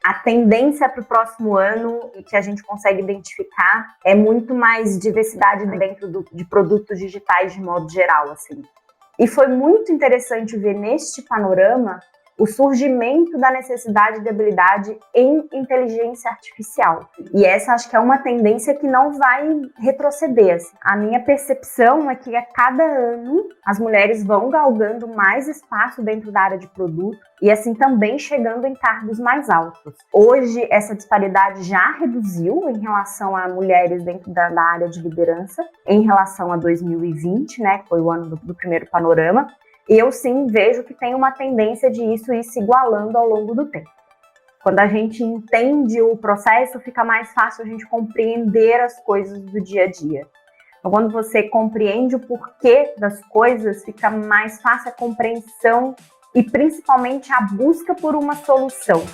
A tendência para o próximo ano, e que a gente consegue identificar, é muito mais diversidade dentro de produtos digitais de modo geral, assim. E foi muito interessante ver neste panorama o surgimento da necessidade de habilidade em inteligência artificial. E essa acho que é uma tendência que não vai retroceder. Assim. A minha percepção é que a cada ano as mulheres vão galgando mais espaço dentro da área de produto e assim também chegando em cargos mais altos. Hoje essa disparidade já reduziu em relação a mulheres dentro da área de liderança, em relação a 2020, né, que foi o ano do primeiro panorama. Eu sim vejo que tem uma tendência de isso ir se igualando ao longo do tempo. Quando a gente entende o processo, fica mais fácil a gente compreender as coisas do dia a dia. Então, quando você compreende o porquê das coisas, fica mais fácil a compreensão e principalmente a busca por uma solução.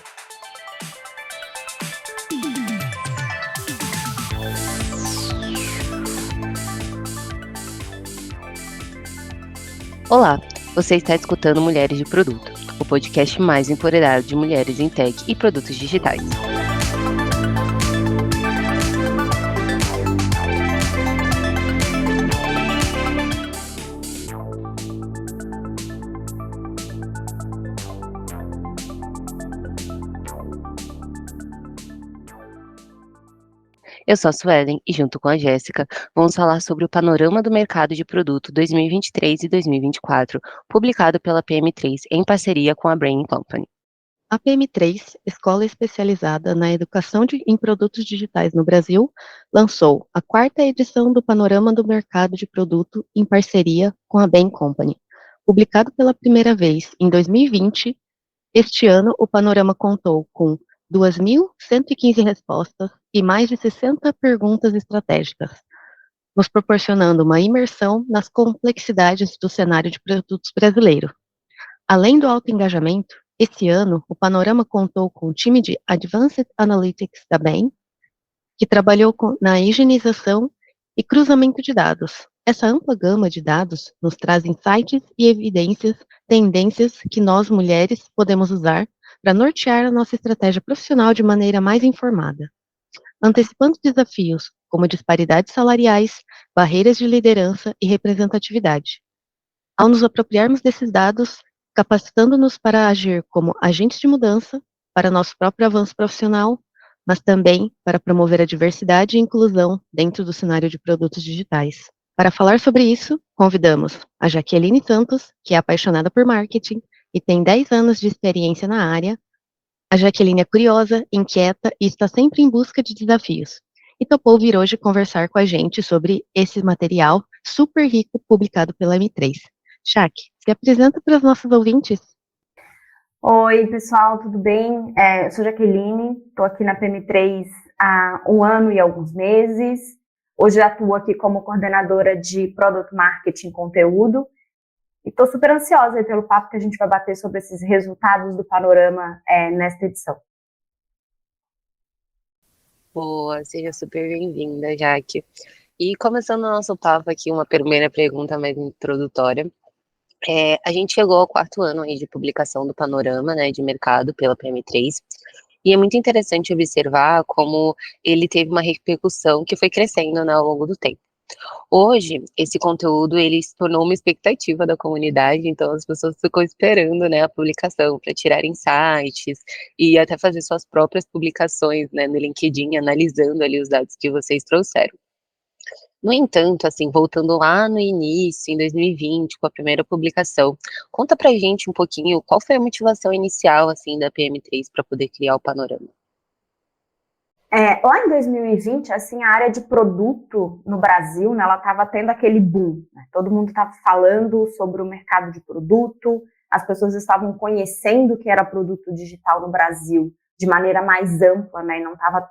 Olá, você está escutando Mulheres de Produto, o podcast mais empoderado de mulheres em tech e produtos digitais. Eu sou a Suelen e, junto com a Jéssica, vamos falar sobre o panorama do mercado de produto 2023 e 2024, publicado pela PM3 em parceria com a Brain Company. A PM3, escola especializada na educação em produtos digitais no Brasil, lançou a 4ª edição do Panorama do Mercado de Produto em parceria com a Bain Company. Publicado pela primeira vez em 2020, este ano o panorama contou com 2.115 respostas e mais de 60 perguntas estratégicas, nos proporcionando uma imersão nas complexidades do cenário de produtos brasileiro. Além do alto engajamento, esse ano o panorama contou com o time de Advanced Analytics da Bain, que trabalhou na higienização e cruzamento de dados. Essa ampla gama de dados nos traz insights e evidências, tendências que nós, mulheres, podemos usar para nortear a nossa estratégia profissional de maneira mais informada. Antecipando desafios como disparidades salariais, barreiras de liderança e representatividade. Ao nos apropriarmos desses dados, capacitando-nos para agir como agentes de mudança para nosso próprio avanço profissional, mas também para promover a diversidade e inclusão dentro do cenário de produtos digitais. Para falar sobre isso, convidamos a Jaqueline Santos, que é apaixonada por marketing e tem 10 anos de experiência na área. A Jaqueline é curiosa, inquieta e está sempre em busca de desafios. E topou vir hoje conversar com a gente sobre esse material super rico publicado pela M3. Jaque, se apresenta para os nossos ouvintes. Oi, pessoal, tudo bem? Eu sou Jaqueline, estou aqui na PM3 há 1 ano e alguns meses. Hoje atuo aqui como coordenadora de Product Marketing Conteúdo e estou super ansiosa pelo papo que a gente vai bater sobre esses resultados do panorama nesta edição. Boa, seja super bem-vinda, Jaque. E começando o nosso papo aqui, uma primeira pergunta mais introdutória. A gente chegou ao 4º ano aí de publicação do panorama, né, de mercado pela PM3, e é muito interessante observar como ele teve uma repercussão que foi crescendo, né, ao longo do tempo. Hoje, esse conteúdo, ele se tornou uma expectativa da comunidade, então as pessoas ficam esperando, né, a publicação para tirar insights e até fazer suas próprias publicações, né, no LinkedIn, analisando ali os dados que vocês trouxeram. No entanto, assim, voltando lá no início, em 2020, com a primeira publicação, conta pra gente um pouquinho qual foi a motivação inicial, assim, da PM3 para poder criar o panorama. Lá em 2020, assim, a área de produto no Brasil, né, ela estava tendo aquele boom, né? Todo mundo estava falando sobre o mercado de produto, as pessoas estavam conhecendo o que era produto digital no Brasil de maneira mais ampla, né, e não estava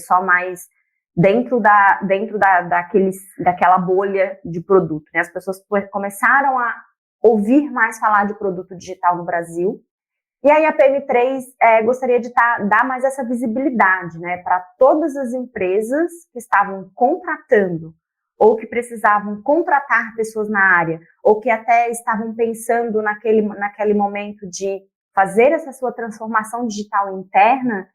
só mais dentro daquela bolha de produto, né? As pessoas começaram a ouvir mais falar de produto digital no Brasil. E aí a PM3 gostaria de dar mais essa visibilidade, né, para todas as empresas que estavam contratando ou que precisavam contratar pessoas na área, ou que até estavam pensando naquele momento de fazer essa sua transformação digital interna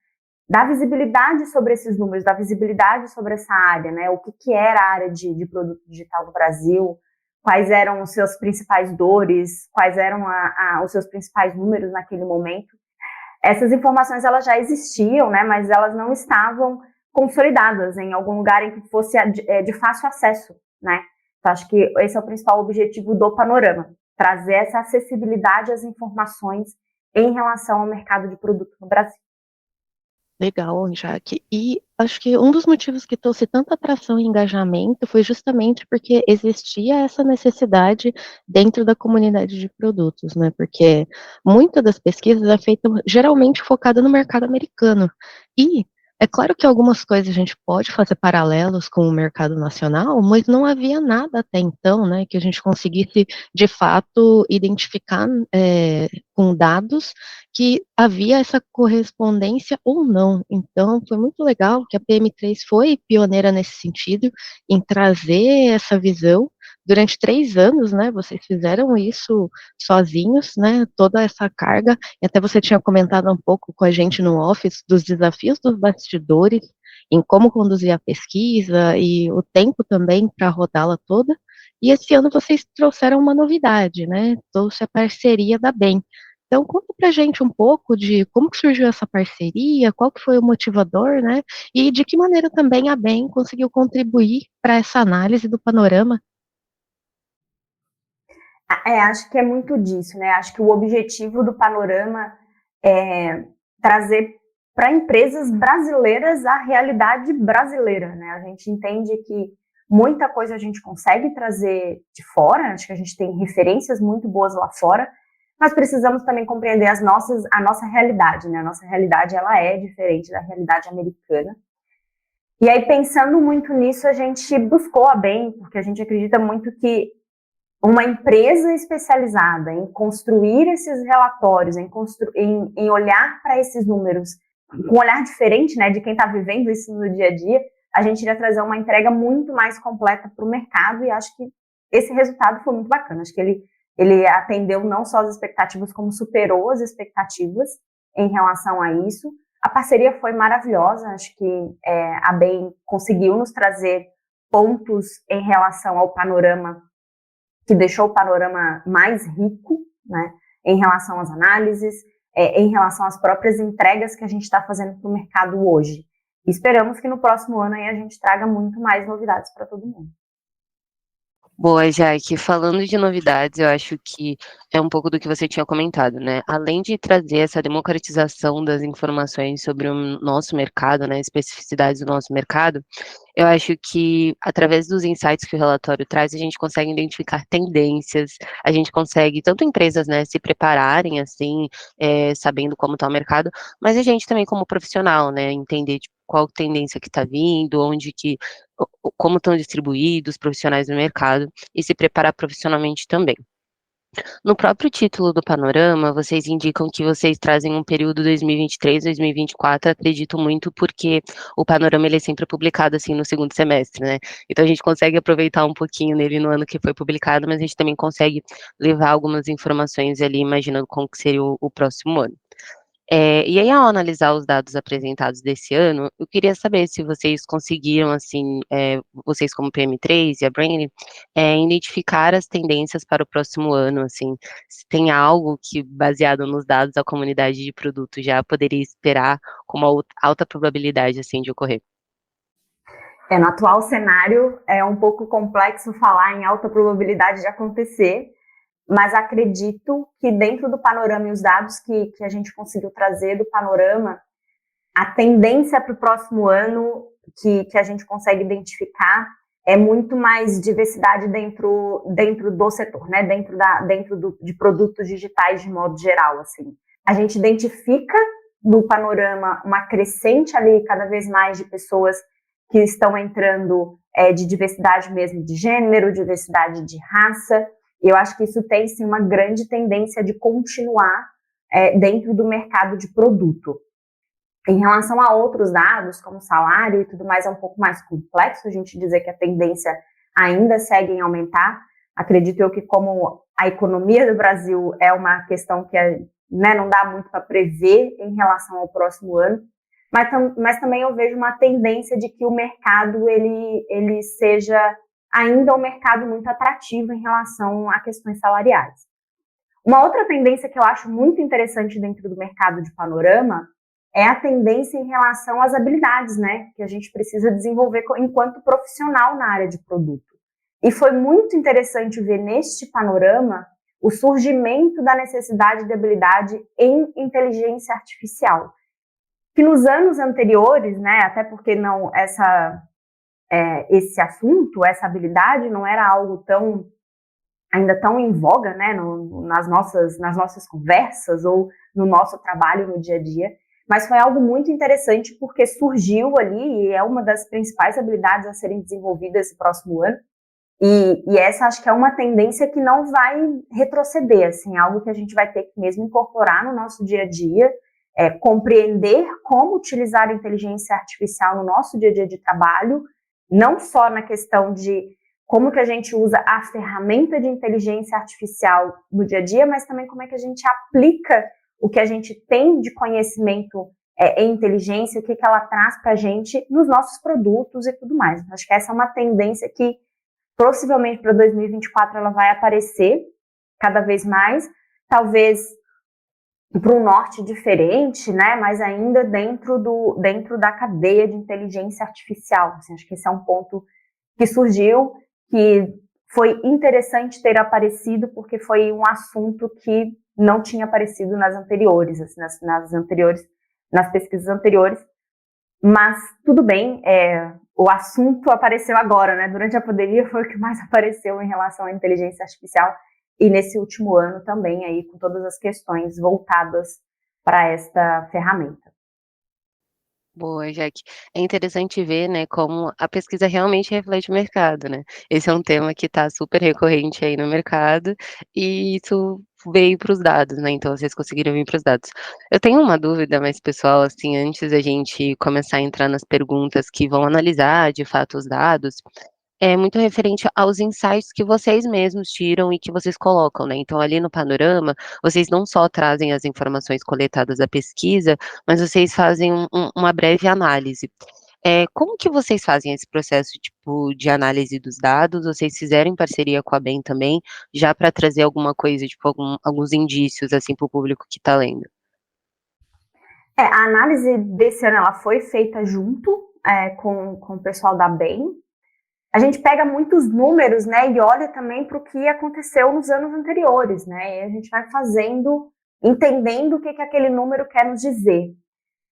dá visibilidade sobre esses números, dá visibilidade sobre essa área, né? O que era a área de produto digital no Brasil, quais eram os seus principais dores, quais eram os seus principais números naquele momento. Essas informações elas já existiam, né? Mas elas não estavam consolidadas em algum lugar em que fosse de fácil acesso, né? Então, acho que esse é o principal objetivo do Panorama, trazer essa acessibilidade às informações em relação ao mercado de produto no Brasil. Legal, Jaque. E acho que um dos motivos que trouxe tanta atração e engajamento foi justamente porque existia essa necessidade dentro da comunidade de produtos, né? Porque muita das pesquisas é feita geralmente focada no mercado americano. E é claro que algumas coisas a gente pode fazer paralelos com o mercado nacional, mas não havia nada até então, né, que a gente conseguisse de fato identificar com dados que havia essa correspondência ou não. Então, foi muito legal que a PM3 foi pioneira nesse sentido, em trazer essa visão. Durante 3 anos, né, vocês fizeram isso sozinhos, né, toda essa carga, e até você tinha comentado um pouco com a gente no Office dos desafios dos bastidores, em como conduzir a pesquisa e o tempo também para rodá-la toda. E esse ano vocês trouxeram uma novidade, né, trouxe a parceria da BEM. Então, conta pra gente um pouco de como que surgiu essa parceria, qual que foi o motivador, né? E de que maneira também a BEM conseguiu contribuir para essa análise do panorama. Acho que é muito disso, né? Acho que o objetivo do Panorama é trazer para empresas brasileiras a realidade brasileira, né? A gente entende que muita coisa a gente consegue trazer de fora, acho que a gente tem referências muito boas lá fora, mas precisamos também compreender a nossa realidade, né? A nossa realidade, ela é diferente da realidade americana. E aí, pensando muito nisso, a gente buscou a BEM, porque a gente acredita muito que uma empresa especializada em construir esses relatórios, em olhar para esses números com um olhar diferente, né, de quem está vivendo isso no dia a dia, a gente iria trazer uma entrega muito mais completa para o mercado, e acho que esse resultado foi muito bacana. Acho que ele atendeu não só as expectativas, como superou as expectativas em relação a isso. A parceria foi maravilhosa, acho que a BEM conseguiu nos trazer pontos em relação ao panorama, que deixou o panorama mais rico, né, em relação às análises, em relação às próprias entregas que a gente está fazendo para o mercado hoje. Esperamos que no próximo ano aí a gente traga muito mais novidades para todo mundo. Boa, Jaque. Falando de novidades, eu acho que é um pouco do que você tinha comentado, né? Além de trazer essa democratização das informações sobre o nosso mercado, né, especificidades do nosso mercado, eu acho que através dos insights que o relatório traz, a gente consegue identificar tendências, a gente consegue, tanto empresas, né, se prepararem, assim, sabendo como está o mercado, mas a gente também como profissional, né, entender, tipo, qual tendência que está vindo, onde que, como estão distribuídos os profissionais do mercado, e se preparar profissionalmente também. No próprio título do panorama, vocês indicam que vocês trazem um período 2023, 2024, acredito muito, porque o panorama ele é sempre publicado assim no segundo semestre, né? Então a gente consegue aproveitar um pouquinho nele no ano que foi publicado, mas a gente também consegue levar algumas informações ali, imaginando como que seria o próximo ano. E aí, ao analisar os dados apresentados desse ano, eu queria saber se vocês conseguiram, assim, vocês como PM3 e a Brain, identificar as tendências para o próximo ano, assim, se tem algo que, baseado nos dados, a comunidade de produto já poderia esperar com uma alta probabilidade, assim, de ocorrer. No atual cenário, é um pouco complexo falar em alta probabilidade de acontecer, mas acredito que dentro do panorama e os dados que a gente conseguiu trazer do panorama, a tendência para o próximo ano que a gente consegue identificar é muito mais diversidade dentro do setor, né? De produtos digitais de modo geral, assim. A gente identifica no panorama uma crescente ali cada vez mais de pessoas que estão entrando de diversidade mesmo de gênero, diversidade de raça. E eu acho que isso tem, sim, uma grande tendência de continuar dentro do mercado de produto. Em relação a outros dados, como salário e tudo mais, é um pouco mais complexo a gente dizer que a tendência ainda segue em aumentar. Acredito eu que, como a economia do Brasil é uma questão que né, não dá muito para prever em relação ao próximo ano, mas também eu vejo uma tendência de que o mercado ele seja ainda um mercado muito atrativo em relação a questões salariais. Uma outra tendência que eu acho muito interessante dentro do mercado de panorama é a tendência em relação às habilidades, né, que a gente precisa desenvolver enquanto profissional na área de produto. E foi muito interessante ver neste panorama o surgimento da necessidade de habilidade em inteligência artificial, que nos anos anteriores, né, até porque não esse assunto, essa habilidade não era algo ainda tão em voga, né, nas nossas conversas ou no nosso trabalho no dia a dia, mas foi algo muito interessante porque surgiu ali e é uma das principais habilidades a serem desenvolvidas esse próximo ano. E essa acho que é uma tendência que não vai retroceder, assim, algo que a gente vai ter que mesmo incorporar no nosso dia a dia, compreender como utilizar a inteligência artificial no nosso dia a dia de trabalho, não só na questão de como que a gente usa a ferramenta de inteligência artificial no dia a dia, mas também como é que a gente aplica o que a gente tem de conhecimento em inteligência, o que ela traz para a gente nos nossos produtos e tudo mais. Acho que essa é uma tendência que possivelmente para 2024 ela vai aparecer cada vez mais, talvez para um norte diferente, né? Mas ainda dentro da cadeia de inteligência artificial. Assim, acho que esse é um ponto que surgiu, que foi interessante ter aparecido, porque foi um assunto que não tinha aparecido nas anteriores, assim, nas pesquisas anteriores. Mas tudo bem, o assunto apareceu agora, né? Durante a pandemia foi o que mais apareceu em relação à inteligência artificial e nesse último ano também aí com todas as questões voltadas para esta ferramenta. Boa, Jaque. É interessante ver, né, como a pesquisa realmente reflete o mercado, né. Esse é um tema que está super recorrente aí no mercado, e isso veio para os dados, né, então vocês conseguiram vir para os dados. Eu tenho uma dúvida mais pessoal, assim, antes da gente começar a entrar nas perguntas que vão analisar, de fato, os dados, é muito referente aos insights que vocês mesmos tiram e que vocês colocam, né. Então ali no panorama, vocês não só trazem as informações coletadas da pesquisa, mas vocês fazem uma breve análise. Como que vocês fazem esse processo, tipo, de análise dos dados? Vocês fizeram em parceria com a Bem também, já para trazer alguma coisa, tipo, alguns indícios, assim, para o público que está lendo? A análise desse ano ela foi feita junto com o pessoal da Bem. A gente pega muitos números, né, e olha também para o que aconteceu nos anos anteriores, né, e a gente vai entendendo o que aquele número quer nos dizer.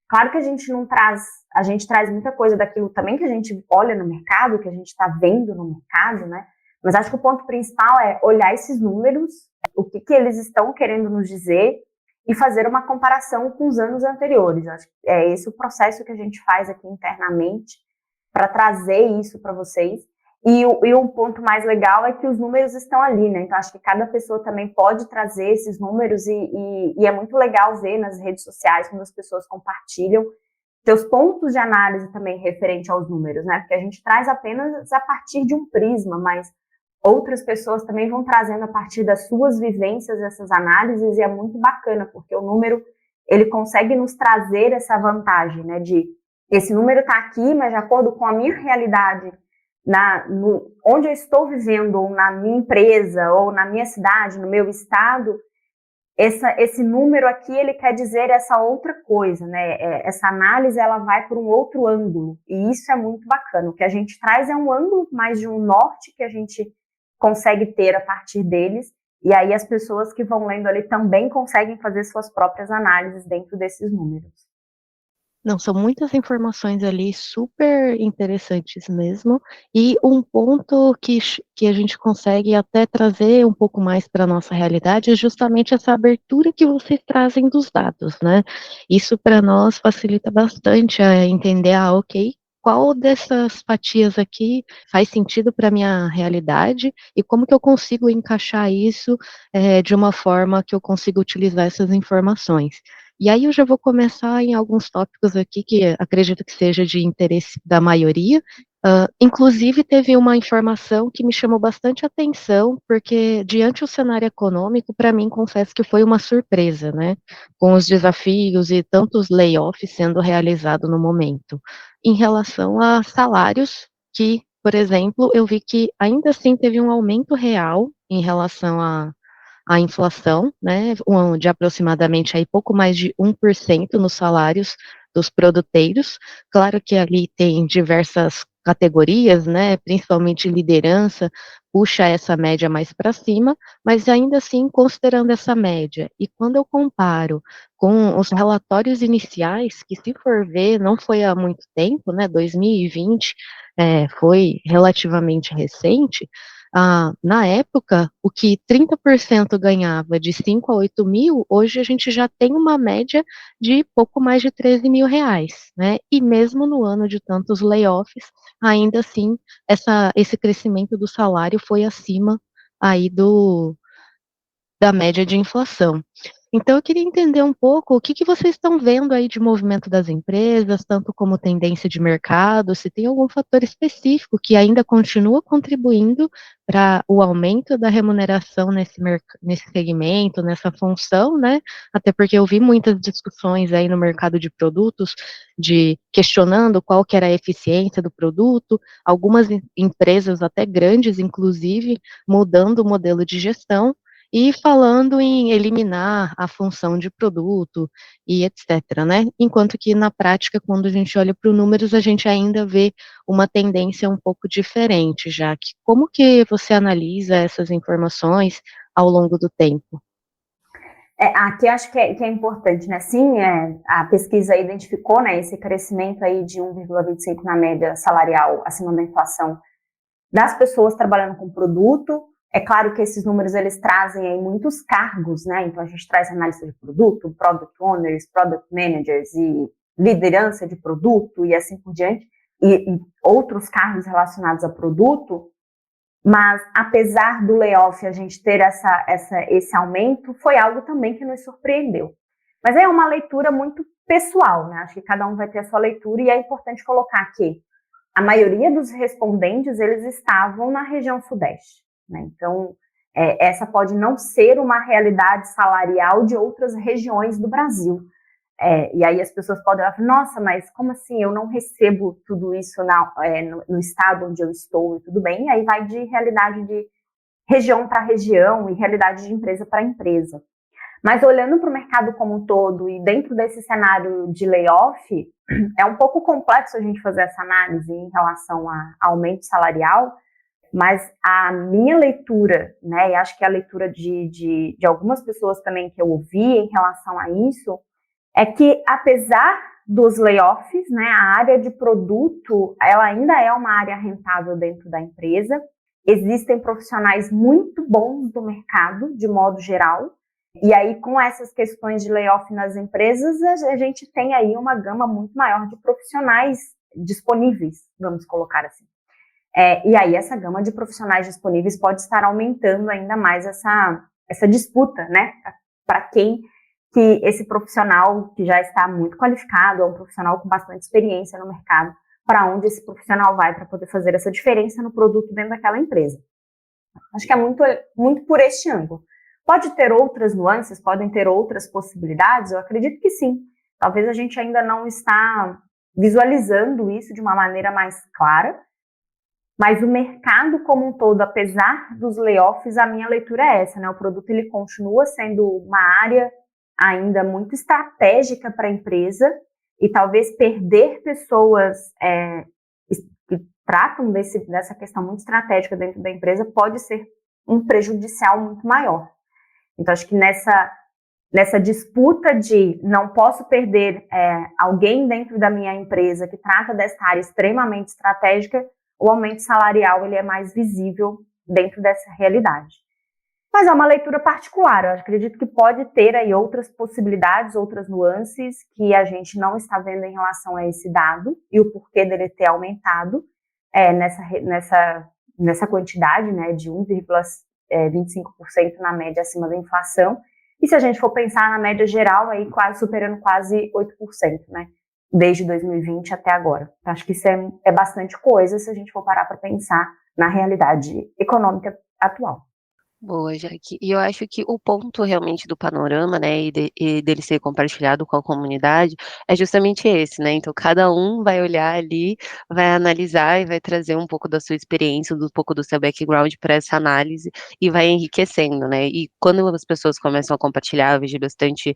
Claro que a gente traz muita coisa daquilo também que a gente olha no mercado, que a gente está vendo no mercado, né, mas acho que o ponto principal é olhar esses números, o que eles estão querendo nos dizer e fazer uma comparação com os anos anteriores. Acho que é esse o processo que a gente faz aqui internamente, para trazer isso para vocês. E o ponto mais legal é que os números estão ali, né? Então, acho que cada pessoa também pode trazer esses números e é muito legal ver nas redes sociais, quando as pessoas compartilham seus pontos de análise também referente aos números, né? Porque a gente traz apenas a partir de um prisma, mas outras pessoas também vão trazendo a partir das suas vivências essas análises e é muito bacana, porque o número, ele consegue nos trazer essa vantagem, né? De esse número está aqui, mas de acordo com a minha realidade, onde eu estou vivendo, ou na minha empresa, ou na minha cidade, no meu estado, esse número aqui, ele quer dizer essa outra coisa, né? Essa análise, ela vai por um outro ângulo, e isso é muito bacana. O que a gente traz é um ângulo mais de um norte que a gente consegue ter a partir deles, e aí as pessoas que vão lendo ali também conseguem fazer suas próprias análises dentro desses números. Não, são muitas informações ali super interessantes mesmo, e um ponto que a gente consegue até trazer um pouco mais para a nossa realidade é justamente essa abertura que vocês trazem dos dados, né? Isso para nós facilita bastante a entender, ok, qual dessas fatias aqui faz sentido para a minha realidade e como que eu consigo encaixar isso de uma forma que eu consiga utilizar essas informações. E aí eu já vou começar em alguns tópicos aqui que acredito que seja de interesse da maioria. Inclusive, teve uma informação que me chamou bastante atenção, porque diante do cenário econômico, para mim, confesso que foi uma surpresa, né? Com os desafios e tantos layoffs sendo realizados no momento. Em relação a salários, que, por exemplo, eu vi que ainda assim teve um aumento real em relação à inflação, né, de aproximadamente aí pouco mais de 1% nos salários dos produteiros. Claro que ali tem diversas categorias, né, principalmente liderança, puxa essa média mais para cima, mas ainda assim, considerando essa média, e quando eu comparo com os relatórios iniciais, que se for ver, não foi há muito tempo, né, 2020, foi relativamente recente, na época, o que 30% ganhava de 5 a 8 mil, hoje a gente já tem uma média de pouco mais de 13 mil reais, né? E mesmo no ano de tantos layoffs, ainda assim, esse crescimento do salário foi acima aí da média de inflação. Então, eu queria entender um pouco o que vocês estão vendo aí de movimento das empresas, tanto como tendência de mercado, se tem algum fator específico que ainda continua contribuindo para o aumento da remuneração nesse segmento, nessa função, né? Até porque eu vi muitas discussões aí no mercado de produtos, de questionando qual que era a eficiência do produto, algumas empresas, até grandes, inclusive, mudando o modelo de gestão, e falando em eliminar a função de produto e etc, né? Enquanto que na prática, quando a gente olha para os números, a gente ainda vê uma tendência um pouco diferente, já que como que você analisa essas informações ao longo do tempo? Aqui acho que é importante, né? Sim, a pesquisa identificou, né, esse crescimento aí de 1,25 na média salarial acima da inflação das pessoas trabalhando com produto. É claro que esses números eles trazem aí muitos cargos, né? Então a gente traz analista de produto, product owners, product managers e liderança de produto e assim por diante, e outros cargos relacionados a produto. Mas apesar do layoff a gente ter esse aumento, foi algo também que nos surpreendeu. Mas é uma leitura muito pessoal, né? Acho que cada um vai ter a sua leitura e é importante colocar que a maioria dos respondentes, eles estavam na região sudeste, né? Então, essa pode não ser uma realidade salarial de outras regiões do Brasil. E aí as pessoas podem falar, nossa, mas como assim, eu não recebo tudo isso no estado onde eu estou e tudo bem, e aí vai de realidade de região para região e realidade de empresa para empresa. Mas olhando para o mercado como um todo e dentro desse cenário de layoff, é um pouco complexo a gente fazer essa análise em relação a aumento salarial, mas a minha leitura, né, e acho que a leitura de algumas pessoas também que eu ouvi em relação a isso, é que apesar dos layoffs, né, a área de produto, ela ainda é uma área rentável dentro da empresa. Existem profissionais muito bons do mercado, de modo geral, e aí com essas questões de layoff nas empresas, a gente tem aí uma gama muito maior de profissionais disponíveis, vamos colocar assim. E aí essa gama de profissionais disponíveis pode estar aumentando ainda mais essa disputa, né, para quem que esse profissional que já está muito qualificado, é um profissional com bastante experiência no mercado, para onde esse profissional vai para poder fazer essa diferença no produto dentro daquela empresa. Acho que é muito, muito por este ângulo. Pode ter outras nuances, podem ter outras possibilidades? Eu acredito que sim. Talvez a gente ainda não está visualizando isso de uma maneira mais clara, mas o mercado como um todo, apesar dos layoffs, a minha leitura é essa, né? O produto ele continua sendo uma área ainda muito estratégica para a empresa e talvez perder pessoas que tratam dessa questão muito estratégica dentro da empresa pode ser um prejudicial muito maior. Então, acho que nessa disputa de não posso perder alguém dentro da minha empresa que trata dessa área extremamente estratégica, o aumento salarial ele é mais visível dentro dessa realidade. Mas é uma leitura particular, eu acredito que pode ter aí outras possibilidades, outras nuances que a gente não está vendo em relação a esse dado e o porquê dele ter aumentado nessa quantidade, né, de 1,25% na média acima da inflação. E se a gente for pensar na média geral, aí quase superando quase 8%, né? Desde 2020 até agora. Então, acho que isso é bastante coisa se a gente for parar para pensar na realidade econômica atual. Boa, Jaque. E eu acho que o ponto realmente do panorama, né, e dele ser compartilhado com a comunidade, é justamente esse, né? Então, cada um vai olhar ali, vai analisar e vai trazer um pouco da sua experiência, um pouco do seu background para essa análise e vai enriquecendo, né? E quando as pessoas começam a compartilhar, eu vejo bastante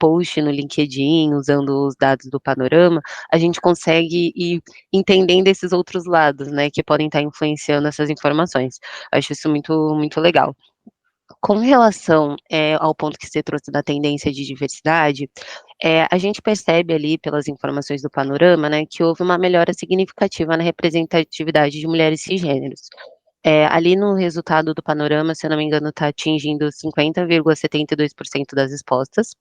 post no LinkedIn, usando os dados do panorama, a gente consegue ir entendendo esses outros lados, né, que podem estar influenciando essas informações. Acho isso muito, muito legal. Com relação, ao ponto que você trouxe da tendência de diversidade, a gente percebe ali pelas informações do panorama, né, que houve uma melhora significativa na representatividade de mulheres cisgêneros. Ali no resultado do panorama, se eu não me engano, está atingindo 50,72% das respostas.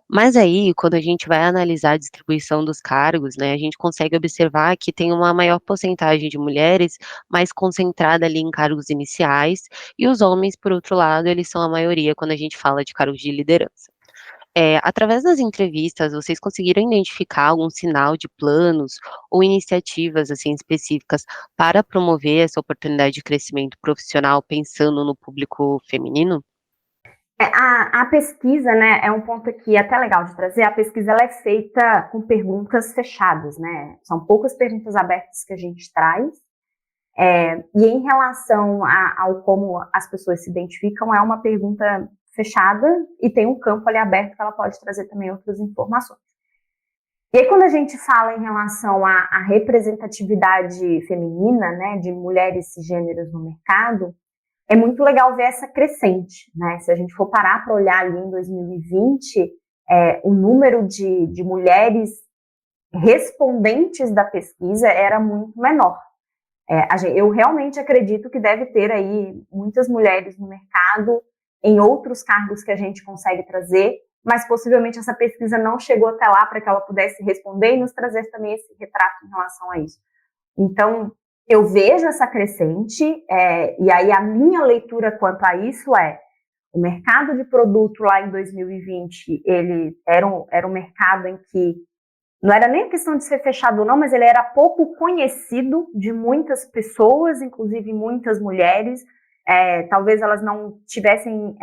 Mas aí, quando a gente vai analisar a distribuição dos cargos, né, a gente consegue observar que tem uma maior porcentagem de mulheres mais concentrada ali em cargos iniciais, e os homens, por outro lado, eles são a maioria quando a gente fala de cargos de liderança. Através das entrevistas, vocês conseguiram identificar algum sinal de planos ou iniciativas, assim, específicas para promover essa oportunidade de crescimento profissional pensando no público feminino? A pesquisa, né, é um ponto aqui até legal de trazer. A pesquisa ela é feita com perguntas fechadas, né? São poucas perguntas abertas que a gente traz. E em relação ao como as pessoas se identificam, é uma pergunta fechada e tem um campo ali aberto que ela pode trazer também outras informações. E aí, quando a gente fala em relação à representatividade feminina, né, de mulheres cisgêneras no mercado, é muito legal ver essa crescente, né? Se a gente for parar para olhar ali em 2020, o número de mulheres respondentes da pesquisa era muito menor. Eu realmente acredito que deve ter aí muitas mulheres no mercado, em outros cargos que a gente consegue trazer, mas possivelmente essa pesquisa não chegou até lá para que ela pudesse responder e nos trazer também esse retrato em relação a isso. Então, eu vejo essa crescente, e aí a minha leitura quanto a isso o mercado de produto lá em 2020, ele era um mercado em que não era nem a questão de ser fechado ou não, mas ele era pouco conhecido de muitas pessoas, inclusive muitas mulheres. Talvez elas não tivessem,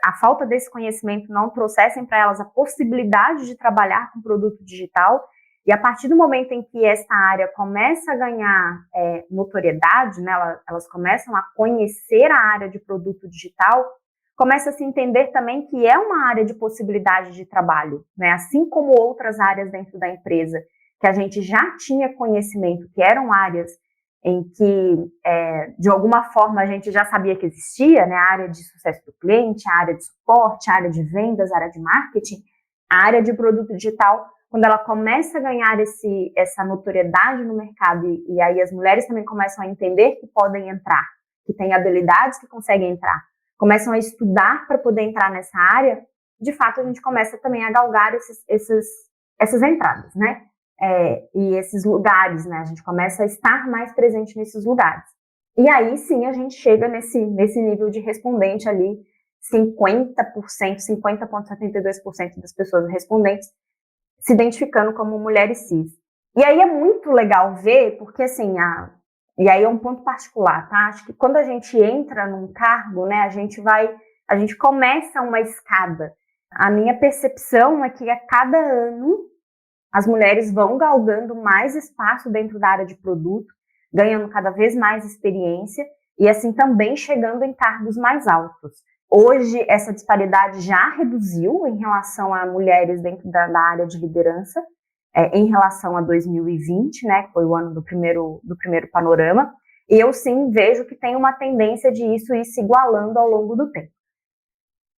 a falta desse conhecimento não trouxessem para elas a possibilidade de trabalhar com produto digital. E a partir do momento em que essa área começa a ganhar notoriedade, né, elas começam a conhecer a área de produto digital, começa a se entender também que é uma área de possibilidade de trabalho, né? Assim como outras áreas dentro da empresa, que a gente já tinha conhecimento, que eram áreas em que, de alguma forma, a gente já sabia que existia, né? A área de sucesso do cliente, a área de suporte, a área de vendas, a área de marketing, a área de produto digital, quando ela começa a ganhar essa notoriedade no mercado, e aí as mulheres também começam a entender que podem entrar, que têm habilidades que conseguem entrar, começam a estudar para poder entrar nessa área, de fato a gente começa também a galgar essas entradas, né? E esses lugares, né? A gente começa a estar mais presente nesses lugares. E aí sim a gente chega nesse nível de respondente ali, 50%, 50,72% das pessoas respondentes se identificando como mulheres cis. E aí é muito legal ver, porque assim, e aí é um ponto particular, tá? Acho que quando a gente entra num cargo, né, a gente começa uma escada. A minha percepção é que a cada ano as mulheres vão galgando mais espaço dentro da área de produto, ganhando cada vez mais experiência e assim também chegando em cargos mais altos. Hoje, essa disparidade já reduziu em relação a mulheres dentro da área de liderança, em relação a 2020, né, que foi o ano do primeiro panorama, e eu sim vejo que tem uma tendência de isso ir se igualando ao longo do tempo.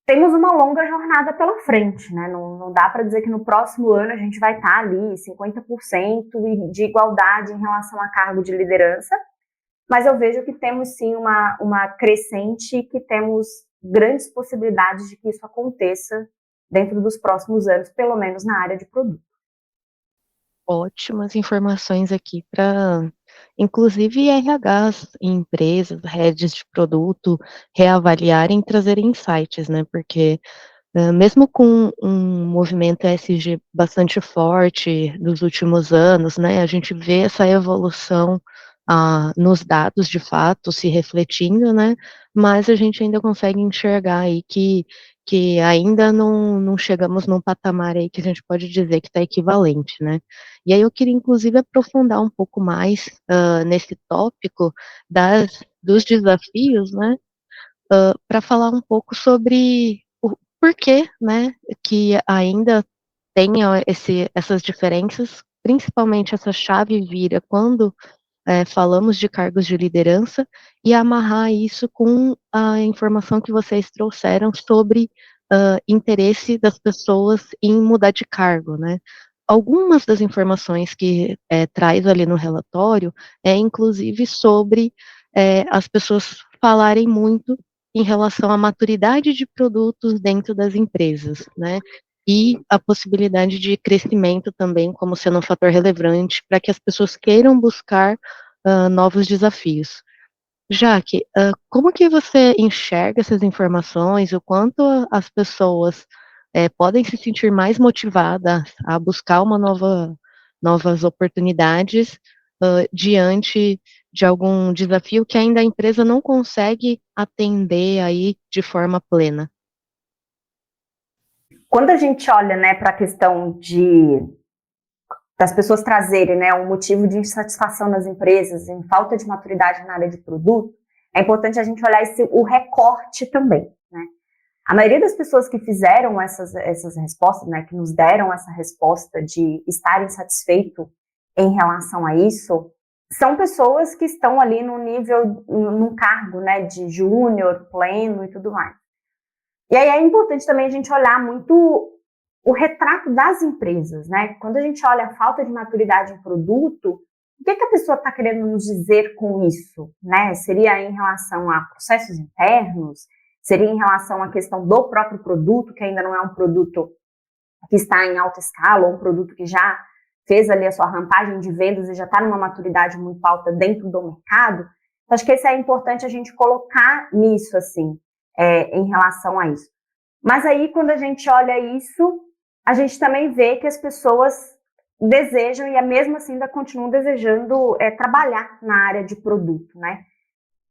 Temos uma longa jornada pela frente, né? Não dá para dizer que no próximo ano a gente vai estar ali 50% de igualdade em relação a cargo de liderança, mas eu vejo que temos sim uma crescente, que temos grandes possibilidades de que isso aconteça dentro dos próximos anos, pelo menos na área de produto. Ótimas informações aqui para, inclusive, RHs em empresas, redes de produto, reavaliarem e trazerem insights, né? Porque Mesmo com um movimento ESG bastante forte dos últimos anos, né, a gente vê essa evolução nos dados de fato se refletindo, né, mas a gente ainda consegue enxergar aí que ainda não chegamos num patamar aí que a gente pode dizer que está equivalente, né. E aí eu queria inclusive aprofundar um pouco mais nesse tópico dos desafios, né, para falar um pouco sobre o porquê, né, que ainda tenha essas diferenças, principalmente essa chave vira quando falamos de cargos de liderança e amarrar isso com a informação que vocês trouxeram sobre interesse das pessoas em mudar de cargo, né? Algumas das informações que traz ali no relatório inclusive sobre as pessoas falarem muito em relação à maturidade de produtos dentro das empresas, né? E a possibilidade de crescimento também como sendo um fator relevante para que as pessoas queiram buscar novos desafios. Jaque, como que você enxerga essas informações, o quanto as pessoas podem se sentir mais motivadas a buscar novas oportunidades diante de algum desafio que ainda a empresa não consegue atender aí de forma plena? Quando a gente olha, né, para a questão das pessoas trazerem, né, um motivo de insatisfação nas empresas, em falta de maturidade na área de produto, é importante a gente olhar o recorte também, né? A maioria das pessoas que fizeram essas respostas, né, que nos deram essa resposta de estar insatisfeito em relação a isso, são pessoas que estão ali no nível, num cargo, né, de júnior, pleno e tudo mais. E aí é importante também a gente olhar muito o retrato das empresas, né? Quando a gente olha a falta de maturidade em produto, o que a pessoa está querendo nos dizer com isso, né? Seria em relação a processos internos? Seria em relação à questão do próprio produto, que ainda não é um produto que está em alta escala, ou um produto que já fez ali a sua rampagem de vendas e já está numa maturidade muito alta dentro do mercado? Então, acho que isso é importante a gente colocar nisso, assim, em relação a isso. Mas aí, quando a gente olha isso, a gente também vê que as pessoas desejam, e mesmo assim ainda continuam desejando trabalhar na área de produto, né?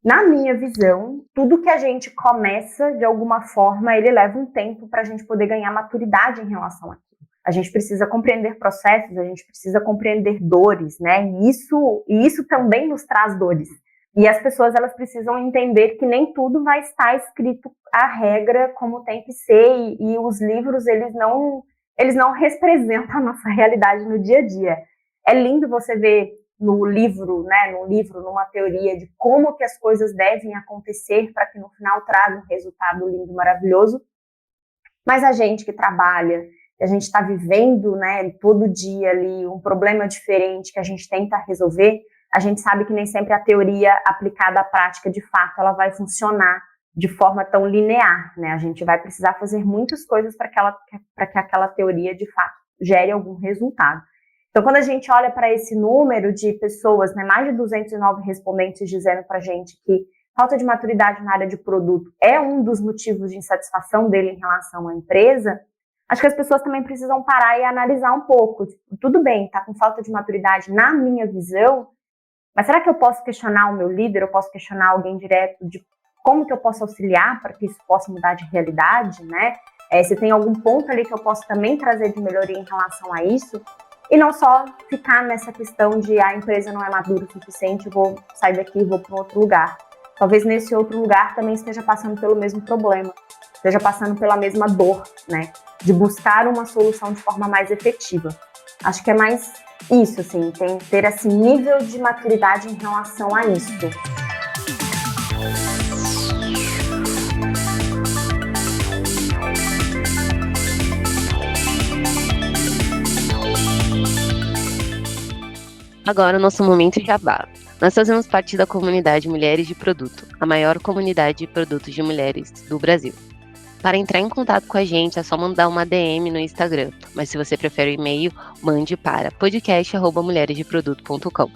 Na minha visão, tudo que a gente começa, de alguma forma, ele leva um tempo para a gente poder ganhar maturidade em relação àquilo. A gente precisa compreender processos, a gente precisa compreender dores, né? E isso também nos traz dores. E as pessoas, elas precisam entender que nem tudo vai estar escrito a regra como tem que ser, e os livros, eles não representam a nossa realidade no dia a dia. É lindo você ver no livro, né, numa teoria de como que as coisas devem acontecer para que no final traga um resultado lindo, maravilhoso. Mas a gente que trabalha, a gente está vivendo, né, todo dia ali um problema diferente que a gente tenta resolver, a gente sabe que nem sempre a teoria aplicada à prática, de fato, ela vai funcionar de forma tão linear, né? A gente vai precisar fazer muitas coisas para que aquela teoria, de fato, gere algum resultado. Então, quando a gente olha para esse número de pessoas, né, mais de 209 respondentes dizendo para a gente que falta de maturidade na área de produto é um dos motivos de insatisfação dele em relação à empresa, acho que as pessoas também precisam parar e analisar um pouco. Tipo, tudo bem, tá com falta de maturidade na minha visão, mas será que eu posso questionar o meu líder, eu posso questionar alguém direto de como que eu posso auxiliar para que isso possa mudar de realidade, né? Se tem algum ponto ali que eu posso também trazer de melhoria em relação a isso, e não só ficar nessa questão de a empresa não é madura o suficiente, vou sair daqui e vou para outro lugar. Talvez nesse outro lugar também esteja passando pelo mesmo problema, esteja passando pela mesma dor, né? De buscar uma solução de forma mais efetiva. Acho que é mais isso, assim, ter esse nível de maturidade em relação a isso. Agora o nosso momento jabá. Nós fazemos parte da comunidade Mulheres de Produto, a maior comunidade de produtos de mulheres do Brasil. Para entrar em contato com a gente é só mandar uma DM no Instagram, mas se você prefere o e-mail, mande para podcast@mulheresdeproduto.com.